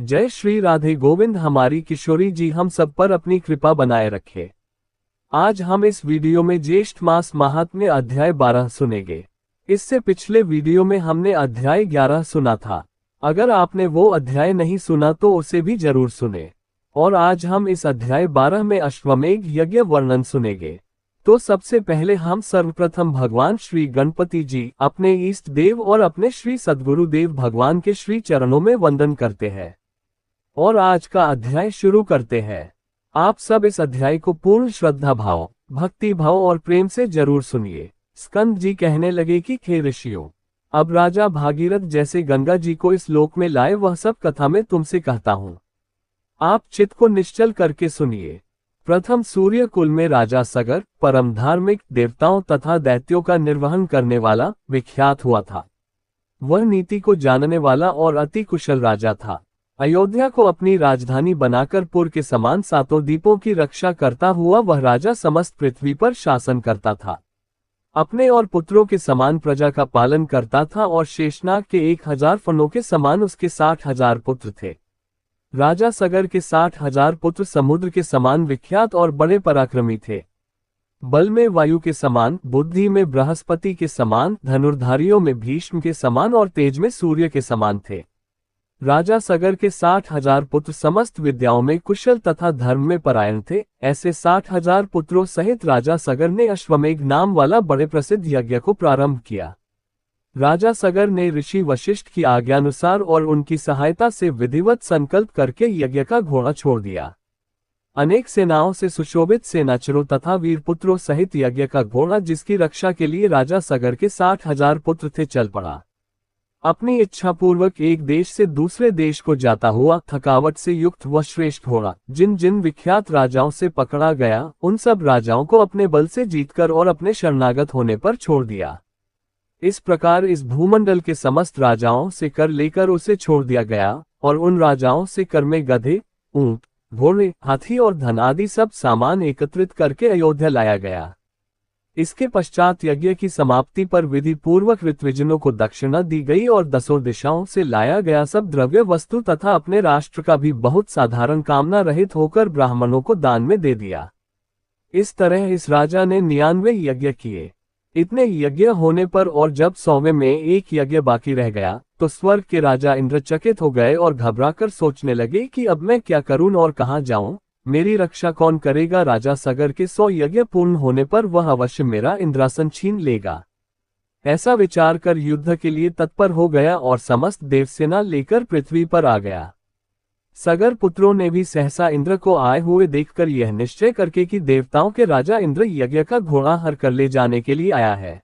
जय श्री राधे गोविंद। हमारी किशोरी जी हम सब पर अपनी कृपा बनाए रखे। आज हम इस वीडियो में ज्येष्ठ मास महात्म्य अध्याय 12 सुनेंगे। इससे पिछले वीडियो में हमने अध्याय 11 सुना था। अगर आपने वो अध्याय नहीं सुना तो उसे भी जरूर सुने। और आज हम इस अध्याय 12 में अश्वमेध यज्ञ वर्णन सुनेंगे। तो सबसे पहले हम सर्वप्रथम भगवान श्री गणपति जी, अपने इष्ट देव और अपने श्री सद्गुरु देव भगवान के श्री चरणों में वंदन करते हैं और आज का अध्याय शुरू करते हैं। आप सब इस अध्याय को पूर्ण श्रद्धा भाव, भक्ति भाव और प्रेम से जरूर सुनिए। स्कंद जी कहने लगे कि हे ऋषियों, अब राजा भागीरथ जैसे गंगा जी को इस लोक में लाए वह सब कथा मैं तुमसे कहता हूँ। आप चित्त को निश्चल करके सुनिए। प्रथम सूर्य कुल में राजा सगर परम धार्मिक, देवताओं तथा दैत्यों का निर्वहन करने वाला विख्यात हुआ था। वह नीति को जानने वाला और अति कुशल राजा था। अयोध्या को अपनी राजधानी बनाकर पुर के समान सातों द्वीपों की रक्षा करता हुआ वह राजा समस्त पृथ्वी पर शासन करता था। अपने और पुत्रों के समान प्रजा का पालन करता था और शेषनाग के 1000 फनों के समान उसके 60,000 पुत्र थे। राजा सगर के 60,000 पुत्र समुद्र के समान विख्यात और बड़े पराक्रमी थे। बल में वायु के समान, बुद्धि में बृहस्पति के समान, धनुर्धारियों में भीष्म के समान और तेज में सूर्य के समान थे। राजा सगर के 60,000 पुत्र समस्त विद्याओं में कुशल तथा धर्म में परायण थे। ऐसे 60,000 पुत्रों सहित राजा सगर ने अश्वमेध नाम वाला बड़े प्रसिद्ध यज्ञ को प्रारंभ किया। राजा सगर ने ऋषि वशिष्ठ की आज्ञानुसार और उनकी सहायता से विधिवत संकल्प करके यज्ञ का घोड़ा छोड़ दिया। अनेक सेनाओं से सुशोभित सेनाचरों तथा वीर पुत्रों सहित यज्ञ का घोड़ा, जिसकी रक्षा के लिए राजा सगर के 60,000 पुत्र थे, चल पड़ा। अपनी इच्छा पूर्वक एक देश से दूसरे देश को जाता हुआ थकावट से युक्त वह श्रेष्ठ घोड़ा जिन जिन विख्यात राजाओं से पकड़ा गया, उन सब राजाओं को अपने बल से जीतकर और अपने शरणागत होने पर छोड़ दिया। इस प्रकार इस भूमंडल के समस्त राजाओं से कर लेकर उसे छोड़ दिया गया और उन राजाओं से कर में गधे, ऊंट, घोड़े, हाथी और धन आदि सब सामान एकत्रित करके अयोध्या लाया गया। इसके पश्चात यज्ञ की समाप्ति पर विधि पूर्वक ऋत्विजनों को दक्षिणा दी गई और 10 दिशाओं से लाया गया सब द्रव्य वस्तु तथा अपने राष्ट्र का भी बहुत साधारण कामना रहित होकर ब्राह्मणों को दान में दे दिया। इस तरह इस राजा ने 99 यज्ञ किए। इतने यज्ञ होने पर और जब 100वें में एक यज्ञ बाकी रह गया तो स्वर्ग के राजा इंद्र चकित हो गए और घबराकर सोचने लगे कि अब मैं क्या करूं और कहां जाऊं, मेरी रक्षा कौन करेगा। राजा सगर के 100 यज्ञ पूर्ण होने पर वह अवश्य मेरा इंद्रासन छीन लेगा। ऐसा विचार कर युद्ध के लिए तत्पर हो गया और समस्त देवसेना लेकर पृथ्वी पर आ गया। सगर पुत्रों ने भी सहसा इंद्र को आए हुए देखकर यह निश्चय करके कि देवताओं के राजा इंद्र यज्ञ का घोड़ा हर कर ले जाने के लिए आया है।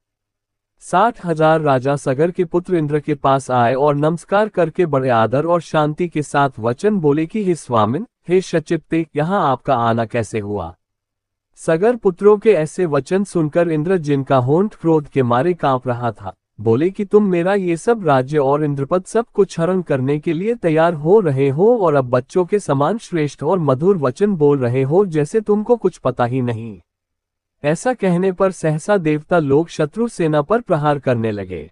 60,000 राजा सगर के पुत्र इंद्र के पास आए और नमस्कार करके बड़े आदर और शांति के साथ वचन बोले कि हे स्वामिन, हे सचिप्ते, यहाँ आपका आना कैसे हुआ। सगर पुत्रों के ऐसे वचन सुनकर इंद्र, जिनका होंठ क्रोध के मारे कांप रहा था, बोले कि तुम मेरा ये सब राज्य और इंद्रपद सब कुछ हरण करने के लिए तैयार हो रहे हो और अब बच्चों के समान श्रेष्ठ और मधुर वचन बोल रहे हो जैसे तुमको कुछ पता ही नहीं। ऐसा कहने पर सहसा देवता लोग शत्रु सेना पर प्रहार करने लगे।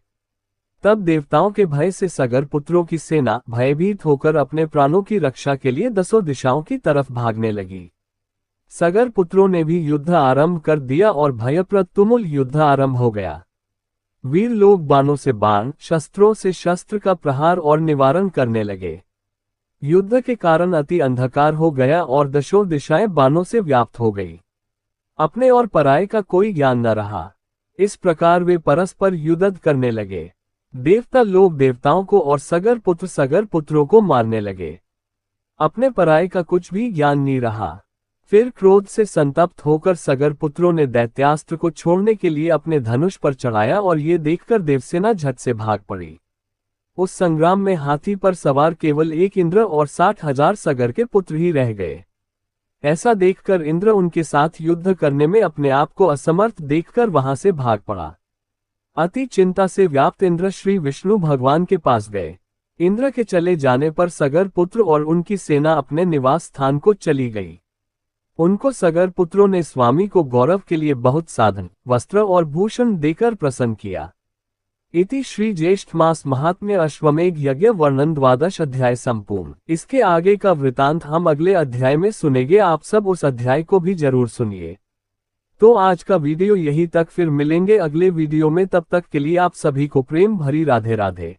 तब देवताओं के भय से सगर पुत्रों की सेना भयभीत होकर अपने प्राणों की रक्षा के लिए 10 दिशाओं की तरफ भागने लगी। सगर पुत्रों ने भी युद्ध आरंभ कर दिया और भयप्रद तुमुल युद्ध आरंभ हो गया। वीर लोग बाणों से बाण, शस्त्रों से शस्त्र का प्रहार और निवारण करने लगे। युद्ध के कारण अति अंधकार हो गया और 10 दिशाएं बाणों से व्याप्त हो गई। अपने और पराये का कोई ज्ञान न रहा। इस प्रकार वे परस्पर युद्ध करने लगे। देवता लोग देवताओं को और सगर पुत्रों को मारने लगे। अपने पराये का कुछ भी ज्ञान नहीं रहा। फिर क्रोध से संतप्त होकर सगर पुत्रों ने दैत्यास्त्र को छोड़ने के लिए अपने धनुष पर चढ़ाया और ये देखकर देवसेना झट से भाग पड़ी। उस संग्राम में हाथी पर सवार केवल एक इंद्र और 60,000 सगर के पुत्र ही रह गए। ऐसा देखकर इंद्र उनके साथ युद्ध करने में अपने आप को असमर्थ देखकर वहां से भाग पड़ा। अति चिंता से व्याप्त इंद्र श्री विष्णु भगवान के पास गए। इंद्र के चले जाने पर सगर पुत्र और उनकी सेना अपने निवास स्थान को चली गई। उनको सगर पुत्रों ने स्वामी को गौरव के लिए बहुत साधन, वस्त्र और भूषण देकर प्रसन्न किया। इति श्री ज्येष्ठ मास महात्म्य अश्वमेघ यज्ञ वर्णन द्वादश अध्याय संपूर्ण। इसके आगे का वृतांत हम अगले अध्याय में सुनेंगे, आप सब उस अध्याय को भी जरूर सुनिए। तो आज का वीडियो यही तक, फिर मिलेंगे अगले वीडियो में, तब तक के लिए आप सभी को प्रेम भरी राधे राधे।